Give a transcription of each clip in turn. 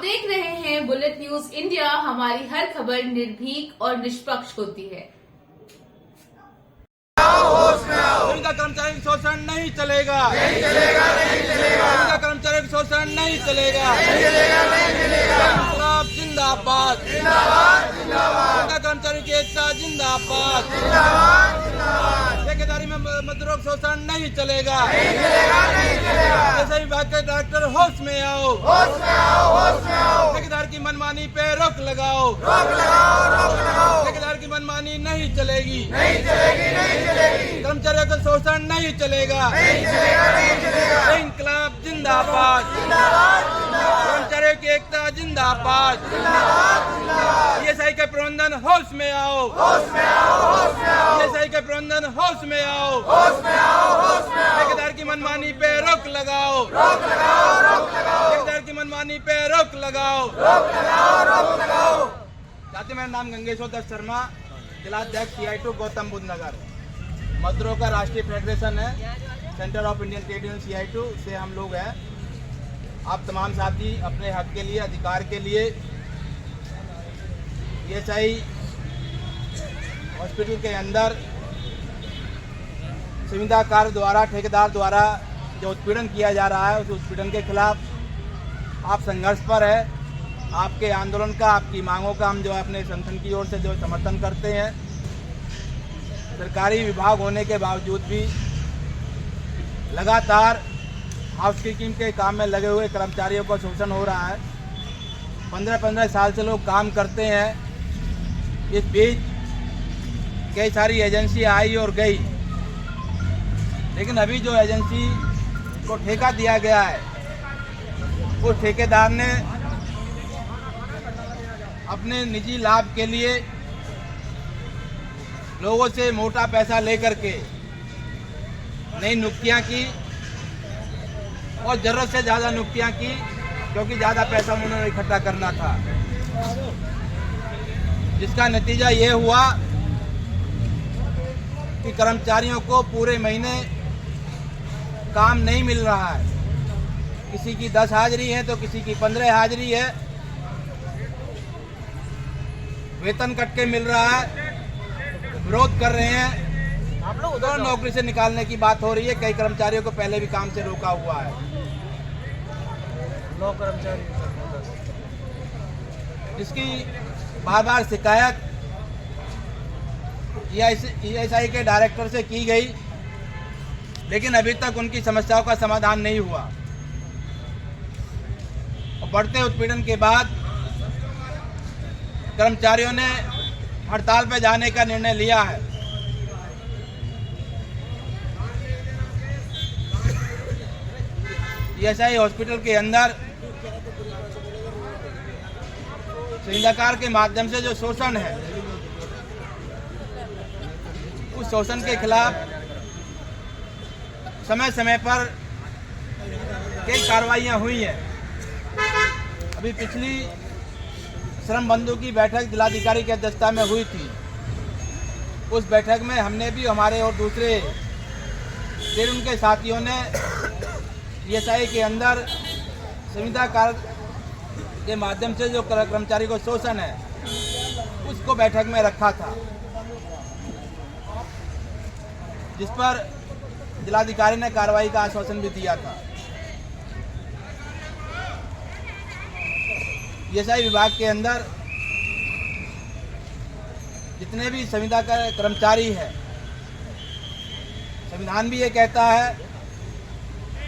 देख रहे हैं बुलेट न्यूज इंडिया। हमारी हर खबर निर्भीक और निष्पक्ष होती है। कर्मचारी शोषण नहीं चलेगा, नहीं चलेगा, नहीं चलेगा। कर्मचारी शोषण नहीं चलेगा, नहीं चलेगा, नहीं चलेगा। इंकलाब जिंदाबाद, जिंदाबाद, जिंदाबाद। कर्मचारी की एकता जिंदाबाद, जिंदाबाद, जिंदाबाद। ठेकेदारी में मजदूरों शोषण नहीं चलेगा, नहीं चलेगा, नहीं चलेगा। जैसे विभाग के डायरेक्टर होश में आओ, होश में आओ, होश में आओ। ठेकेदार की मनमानी पे रोक लगाओ, रोक लगाओ, रोक लगाओ। ठेकेदार की मनमानी नहीं चलेगी, नहीं चलेगी, नहीं चलेगी। कर्मचारियों का शोषण नहीं चलेगा, नहीं चलेगा, नहीं चलेगा। इंकलाब जिंदाबाद, जिंदाबाद, जिंदाबाद। कर्मचारियों की एकता जिंदाबाद, जिंदाबाद, जिंदाबाद। ईएसआई के प्रबंधन होश में आओ, होश में आओ, होश में आओ। ईएसआई के प्रबंधन होश में आओ, होश में आओ, होश में आओ। ठेकेदार की मनमानी पे रोक लगाओ, रोक लगाओ, रोक लगाओ। ठेकेदार की मनमानी पे रोक लगाओ, रोक लगाओ, रोक लगाओ। साथियों, मेरा नाम गंगेश्वर दत्त शर्मा, जिलाध्यक्ष CI2 गौतम बुद्ध नगर। मजदूरों का राष्ट्रीय फेडरेशन है, centre of Indian trade union CI2 से हम लोग हैं। आप तमाम साथी अपने हक के लिए, अधिकार के लिए ESI हॉस्पिटल के अंदर संविदाकार द्वारा, ठेकेदार द्वारा जो उत्पीड़न किया जा रहा है, उस उत्पीड़न के खिलाफ आप संघर्ष पर है। आपके आंदोलन का, आपकी मांगों का हम जो है अपने संगठन की ओर से जो समर्थन करते हैं। सरकारी विभाग होने के बावजूद भी लगातार हाउसकीपिंग के काम में लगे हुए कर्मचारियों का शोषण हो रहा है। 15-15 साल से लोग काम करते हैं। इस बीच कई सारी एजेंसी आई और गई, लेकिन अभी जो एजेंसी को ठेका दिया गया है, उस ठेकेदार ने अपने निजी लाभ के लिए लोगों से मोटा पैसा लेकर के नई नियुक्तियां की और जरूरत से ज़्यादा नियुक्तियां की, क्योंकि ज़्यादा पैसा उन्होंने इकट्ठा करना था। जिसका नतीजा ये हुआ कि कर्मचारियों को पूरे महीने काम नहीं मिल रहा है। किसी की 10 हाजिरी है तो किसी की 15 हाजिरी है। वेतन कट के मिल रहा है। विरोध कर रहे हैं। आप लोग उधर नौकरी से निकालने की बात हो रही है। कई कर्मचारियों को पहले भी काम से रोका हुआ है। 9 कर्मचारी, जिसकी बार बार शिकायत ESI के डायरेक्टर से की गई, लेकिन अभी तक उनकी समस्याओं का समाधान नहीं हुआ। और बढ़ते उत्पीड़न के बाद कर्मचारियों ने हड़ताल पर जाने का निर्णय लिया है। ESI हॉस्पिटल के अंदर संविदाकार के माध्यम से जो शोषण है, उस शोषण के खिलाफ समय समय पर कई कार्रवाइयां हुई हैं। अभी पिछली श्रम बंधु की बैठक जिलाधिकारी की अध्यक्षता में हुई थी। उस बैठक में हमने भी, हमारे और दूसरे फिर उनके साथियों ने ESI के अंदर संविदाकार के माध्यम से जो कर्मचारी को शोषण है, उसको बैठक में रखा था, जिस पर जिलाधिकारी ने कार्रवाई का आश्वासन भी दिया था। ESI विभाग के अंदर जितने भी संविदा का कर्मचारी है, संविधान भी ये कहता है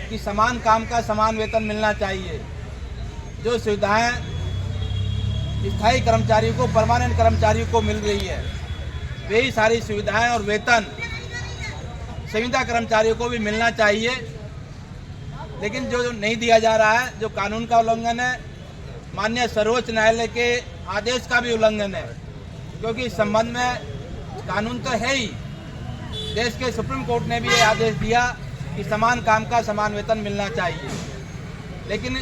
कि समान काम का समान वेतन मिलना चाहिए। जो सुविधाएं स्थायी कर्मचारियों को, परमानेंट कर्मचारियों को मिल रही है, वही सारी सुविधाएं और वेतन संविदा कर्मचारियों को भी मिलना चाहिए। लेकिन जो नहीं दिया जा रहा है, जो कानून का उल्लंघन है, माननीय सर्वोच्च न्यायालय के आदेश का भी उल्लंघन है, क्योंकि इस संबंध में कानून तो है ही। देश के सुप्रीम कोर्ट ने भी ये आदेश दिया कि समान काम का समान वेतन मिलना चाहिए। लेकिन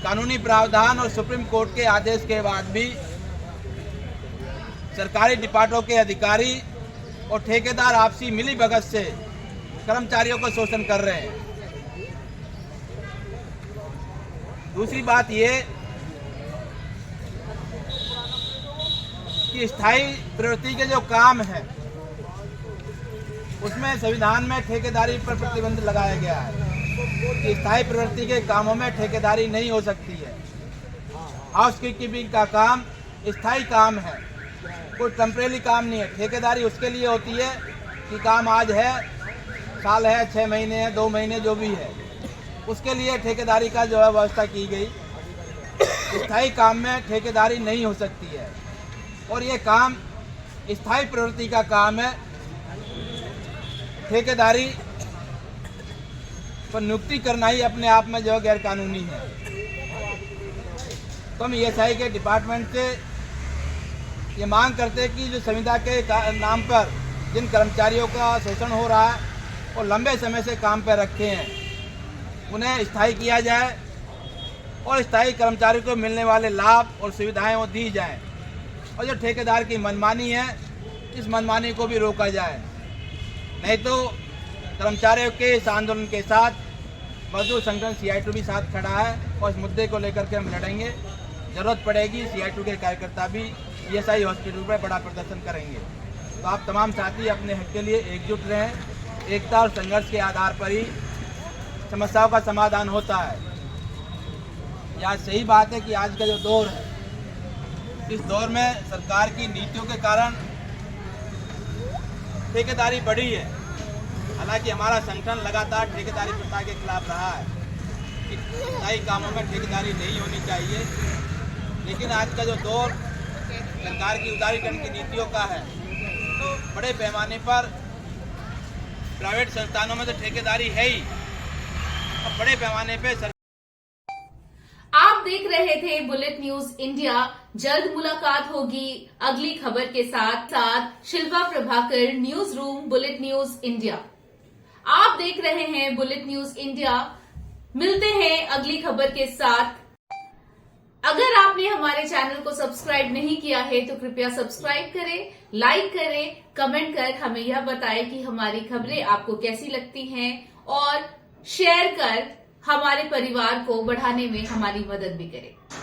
कानूनी प्रावधान और सुप्रीम कोर्ट के आदेश के बाद भी सरकारी डिपार्टमेंटों के अधिकारी और ठेकेदार आपसी मिलीभगत से कर्मचारियों को शोषण कर रहे हैं। दूसरी बात ये कि स्थायी प्रवृत्ति के जो काम है उसमें संविधान में ठेकेदारी पर प्रतिबंध लगाया गया है कि स्थायी प्रवृत्ति के कामों में ठेकेदारी नहीं हो सकती है। हाउस कीपिंग का काम स्थायी काम है, कोई टेम्परेरी काम नहीं है। ठेकेदारी उसके लिए होती है कि काम आज है, साल है, 6 महीने है, 2 महीने जो भी है, उसके लिए ठेकेदारी का जो है व्यवस्था की गई। स्थायी काम में ठेकेदारी नहीं हो सकती है और ये काम स्थायी प्रवृत्ति का काम है। ठेकेदारी पर नियुक्ति करना ही अपने आप में जो गैर कानूनी है। तो हम ESI के डिपार्टमेंट से ये मांग करते हैं कि जो संविदा के नाम पर जिन कर्मचारियों का शोषण हो रहा है और लंबे समय से काम पर रखे हैं, उन्हें स्थायी किया जाए और स्थायी कर्मचारियों को मिलने वाले लाभ और सुविधाएं वो दी जाएं और जो ठेकेदार की मनमानी है, इस मनमानी को भी रोका जाए। नहीं तो कर्मचारियों के इस आंदोलन के साथ मजदूर संगठन CI2 भी साथ खड़ा है और इस मुद्दे को लेकर के हम लड़ेंगे। जरूरत पड़ेगी CI2 के कार्यकर्ता भी ESI हॉस्पिटल पर बड़ा प्रदर्शन करेंगे। तो आप तमाम साथी अपने हक के लिए एकजुट रहें। एकता और संघर्ष के आधार पर ही समस्याओं का समाधान होता है। यह सही बात है कि आज का जो दौर है, इस दौर में सरकार की नीतियों के कारण ठेकेदारी बढ़ी है। हालांकि हमारा संगठन लगातार ठेकेदारी प्रथा के खिलाफ रहा है कि स्थायी कामों में ठेकेदारी नहीं होनी चाहिए, लेकिन आज का जो दौर सरकार की उदारीकरण की नीतियों का है, तो बड़े पैमाने पर प्राइवेट संस्थानों में तो ठेकेदारी है ही और बड़े पैमाने पर आप देख रहे थे बुलेट न्यूज इंडिया। जल्द मुलाकात होगी अगली खबर के साथ Shilpa Prabhakar, news room, bullet news India. आप देख रहे हैं बुलेट न्यूज इंडिया। मिलते हैं अगली खबर के साथ। अगर आपने हमारे चैनल को सब्सक्राइब नहीं किया है तो कृपया सब्सक्राइब करें, लाइक करें, कमेंट कर हमें यह बताएं कि हमारी खबरें आपको कैसी लगती हैं और शेयर कर हमारे परिवार को बढ़ाने में हमारी मदद भी करें।